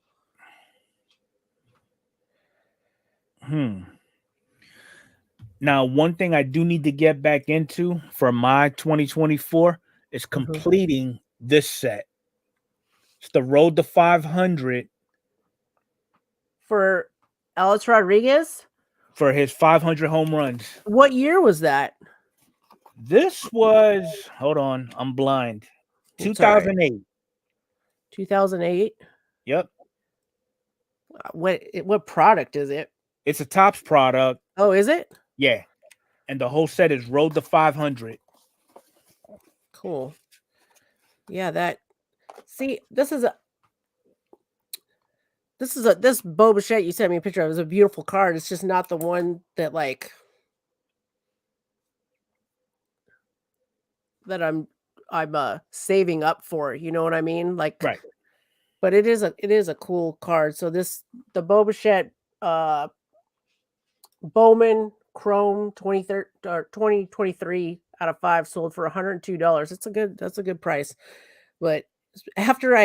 Now, one thing I do need to get back into for my 2024 is completing this set. It's the Road to 500 for Alex Rodriguez for his 500 home runs. What year was that? This was, hold on, I'm blind. 2008. 2008. Yep. What product is it? It's a Topps product. Oh, is it? Yeah. And the whole set is Road to 500. Cool. Yeah, this Boba you sent me a picture of is a beautiful card. It's just not the one that I'm saving up for. You know what I mean? Like, Right. but it is a cool card. So the Boba Fett Bowman Chrome 2023 out of 5 sold for $102. That's a good price. But after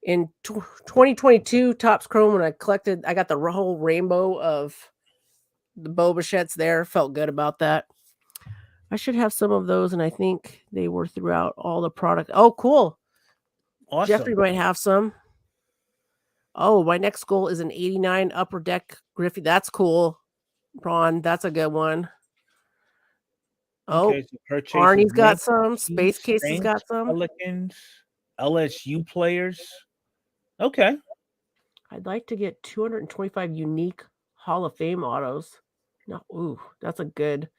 in 2022 Topps Chrome, when I got the whole rainbow of the Boba Fett's there. Felt good about that. I should have some of those, and I think they were throughout all the product. Oh, cool. Awesome. Jeffrey might have some. Oh, my next goal is an 89 Upper Deck Griffey. That's cool. Ron, that's a good one. Oh, Okay, so purchase Arnie's got Yankees, some. Space Case's Saints, got some. Pelicans, LSU players. Okay. I'd like to get 225 unique Hall of Fame autos. No, ooh, that's a good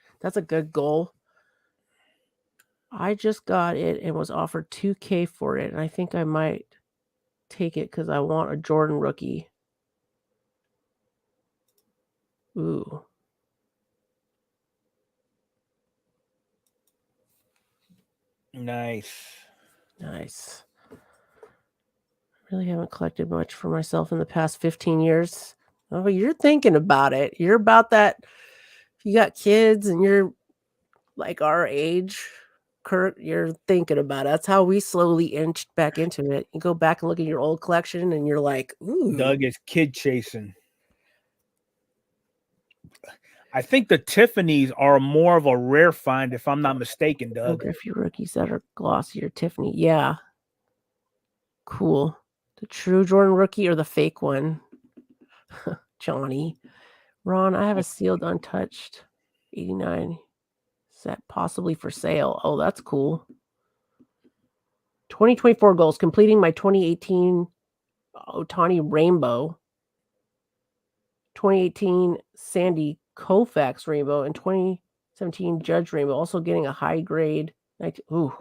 goal. I just got it and was offered $2,000 for it, and I think I might take it because I want a Jordan rookie. Ooh. Nice. Nice. I really haven't collected much for myself in the past 15 years. Oh, you're thinking about it. You're about that. If you got kids and you're like our age, Kurt, you're thinking about it. That's how we slowly inched back into it. You go back and look at your old collection and you're like, ooh. Doug is kid chasing. I think the Tiffany's are more of a rare find, if I'm not mistaken, Doug. Griffey rookies that are glossy or Tiffany. Yeah. Cool. The true Jordan rookie or the fake one? Johnny. Ron, I have a sealed untouched 89 set possibly for sale. Oh, that's cool. 2024 goals, completing my 2018 Otani Rainbow, 2018 Sandy Koufax Rainbow, and 2017 Judge Rainbow. Also getting a high grade. Ooh,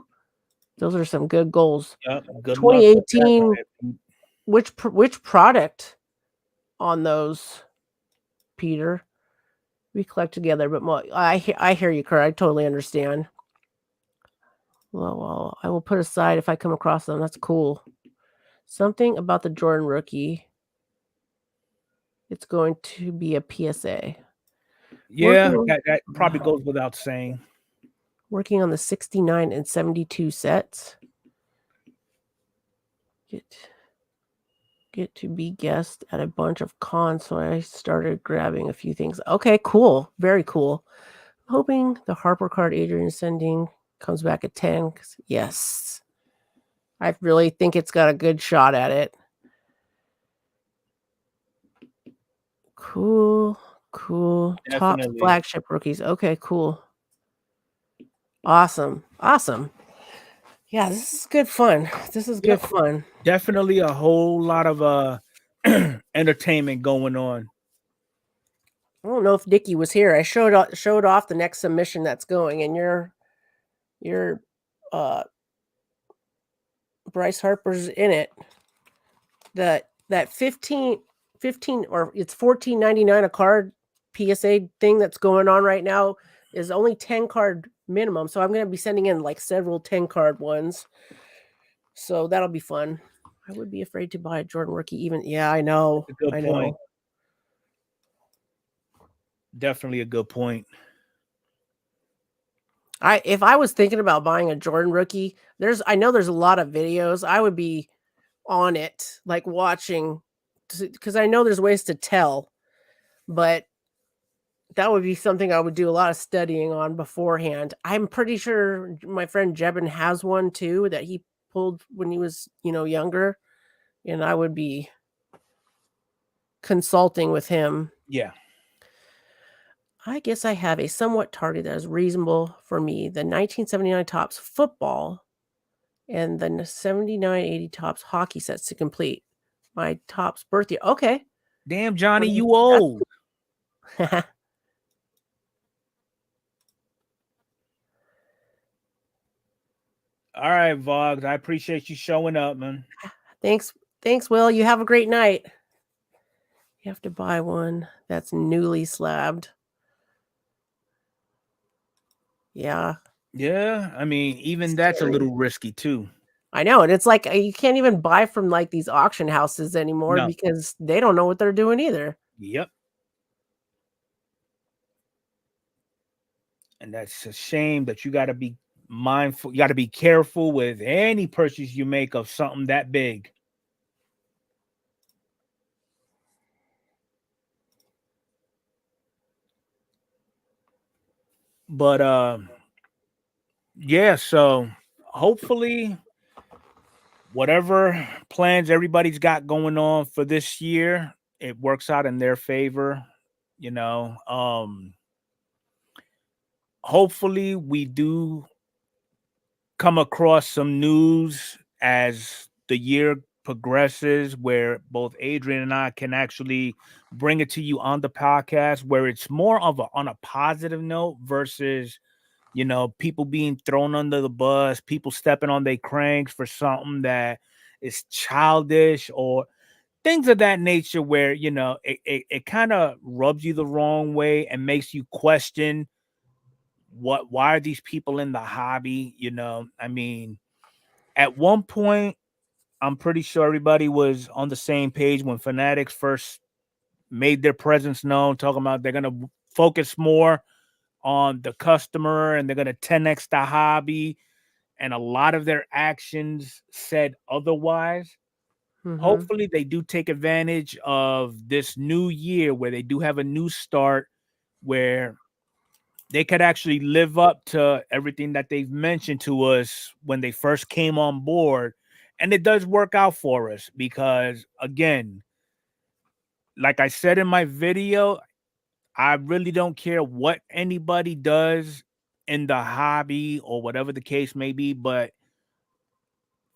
those are some good goals. Yep, good 2018. Which product on those, Peter? We collect together, but I hear you, Kurt. I totally understand. Well, I will put aside if I come across them. That's cool. Something about the Jordan rookie. It's going to be a PSA. Yeah, that probably goes without saying. Working on the 69 and 72 sets. Get to be guest at a bunch of cons, so I started grabbing a few things. Okay, cool. Very cool. I'm hoping the Harper card Adrian sending comes back at 10. Yes. I really think it's got a good shot at it. Cool. Top flagship rookies. Okay, cool. Awesome. Yeah, this is good fun. Good fun. Definitely a whole lot of entertainment going on. I don't know if Dickie was here. I showed off the next submission that's going, and your Bryce Harper's in it. That 15 or it's $14.99 a card PSA thing that's going on right now is only 10 card minimum. So I'm going to be sending in like several 10 card ones. So that'll be fun. I would be afraid to buy a Jordan rookie even. Yeah, I know. That's a good point. Definitely a good point. If I was thinking about buying a Jordan rookie, I know there's a lot of videos. I would be on it, like watching, because I know there's ways to tell, but that would be something I would do a lot of studying on beforehand. I'm pretty sure my friend Jebin has one too that he pulled when he was, younger, and I would be consulting with him. Yeah. I guess I have a somewhat target that is reasonable for me. The 1979 Topps football and the 79-80 Topps hockey sets to complete my Topps birthday. Okay. Damn, Johnny, you old. All right, Vlogs. I appreciate you showing up, man. Thanks, Will. You have a great night. You have to buy one that's newly slabbed. Yeah. Yeah, I mean, even that's a Scary. little risky too. I know, and it's like you can't even buy from like these auction houses anymore No. because they don't know what they're doing either. Yep. And that's a shame that you got to be mindful. You got to be careful with any purchase you make of something that big. But yeah, so hopefully whatever plans everybody's got going on for this year, it works out in their favor, you know. Hopefully we do come across some news as the year progresses where both Adrian and I can actually bring it to you on the podcast where it's more of on a positive note versus people being thrown under the bus, people stepping on their cranks for something that is childish or things of that nature where it kind of rubs you the wrong way and makes you question why are these people in the hobby. I mean, at one point, I'm pretty sure everybody was on the same page when Fanatics first made their presence known, talking about they're going to focus more on the customer and they're going to 10x the hobby. And a lot of their actions said otherwise. Mm-hmm. Hopefully, they do take advantage of this new year where they do have a new start where they could actually live up to everything that they've mentioned to us when they first came on board. And it does work out for us because, again, like I said in my video, I really don't care what anybody does in the hobby or whatever the case may be. But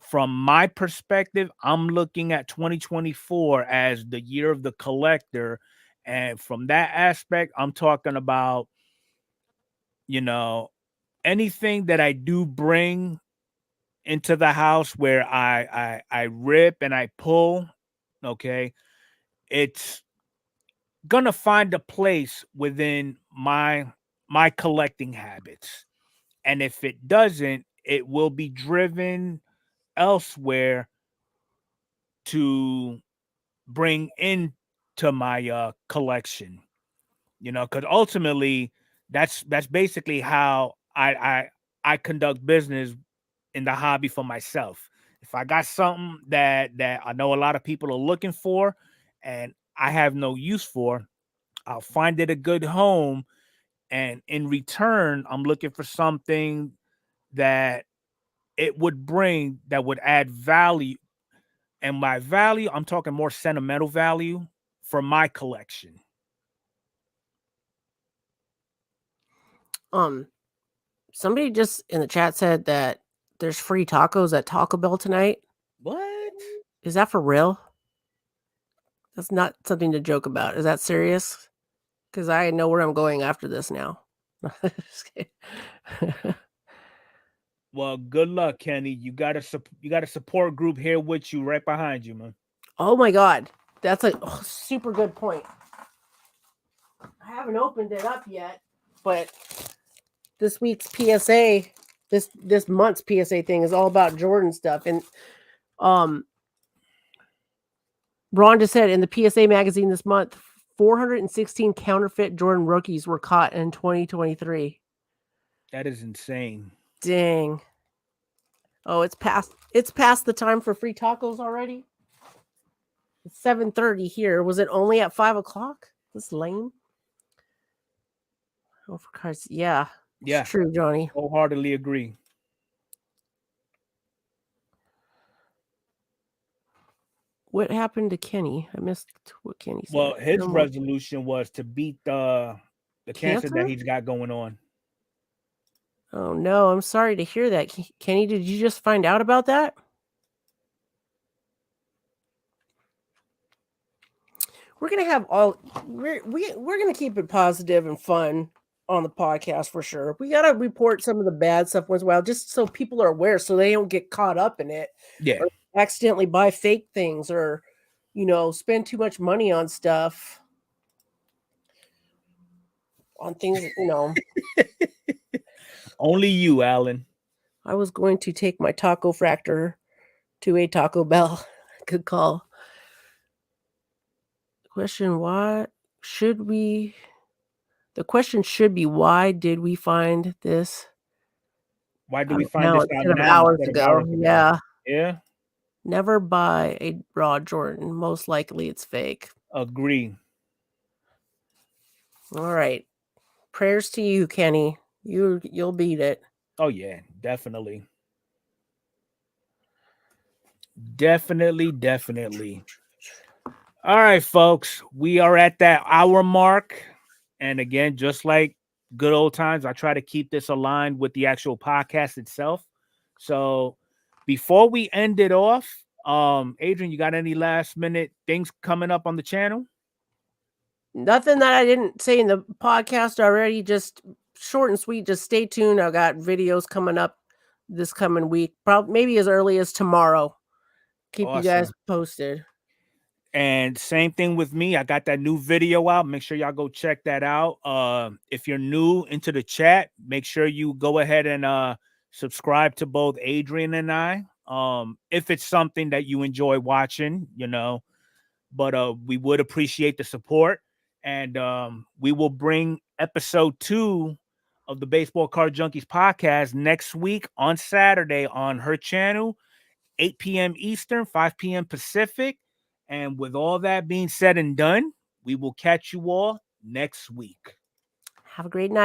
from my perspective, I'm looking at 2024 as the year of the collector. And from that aspect, I'm talking about, you know, anything that I do bring into the house where I rip and I pull, okay, it's gonna find a place within my collecting habits. And if it doesn't, it will be driven elsewhere to bring into my collection. Because ultimately that's basically how I conduct business in the hobby for myself. If I got something that I know a lot of people are looking for and I have no use for, I'll find it a good home. And in return, I'm looking for something that it would bring that would add value. And my value, I'm talking more sentimental value for my collection. Somebody just in the chat said that there's free tacos at Taco Bell tonight. What? Is that for real? That's not something to joke about. Is that serious? Because I know where I'm going after this now. Well, good luck, Kenny. You got a support group here with you, right behind you, man. Oh my God. That's a super good point. I haven't opened it up yet, but this week's PSA, this month's PSA thing is all about Jordan stuff. And Ron just said in the PSA magazine this month, 416 counterfeit Jordan rookies were caught in 2023. That is insane. Dang. Oh, it's past the time for free tacos already. It's 7:30 here. Was it only at 5:00? That's lame. Oh, for Christ. Yeah. Yeah. It's true, Johnny. Wholeheartedly agree. What happened to Kenny? I missed what Kenny said. Well, his resolution was to beat the cancer that he's got going on. Oh no, I'm sorry to hear that. Kenny, did you just find out about that? We're gonna have we're gonna keep it positive and fun on the podcast for sure. We gotta report some of the bad stuff once in a while, just so people are aware, so they don't get caught up in it. Yeah. Or accidentally buy fake things or spend too much money on stuff. On things, Only you, Alan. I was going to take my taco fractor to a Taco Bell. Good call. Question, why should we... The question should be, why did we find this Why do we out find now this out instead of now hours instead of ago? hours ago? Yeah. Yeah, Never buy a raw Jordan. Most likely it's fake. agree. All right. Prayers to you, Kenny. You'll beat it. Oh yeah, definitely. Definitely. All right, folks. We are at that hour mark. And again, just like good old times, I try to keep this aligned with the actual podcast itself. So before we end it off, Adrian, you got any last minute things coming up on the channel? Nothing that I didn't say in the podcast already. Just short and sweet. Just stay tuned. I got videos coming up this coming week. Probably maybe as early as tomorrow. Keep you guys Awesome. posted. And same thing with me. I got that new video out. Make sure y'all go check that out. If you're new into the chat, make sure you go ahead and subscribe to both Adrian and I. If it's something that you enjoy watching, but we would appreciate the support. And we will bring episode 2 of the Baseball Card Junkies podcast next week on Saturday on her channel, 8 p.m. Eastern, 5 p.m. Pacific. And with all that being said and done, we will catch you all next week. Have a great night.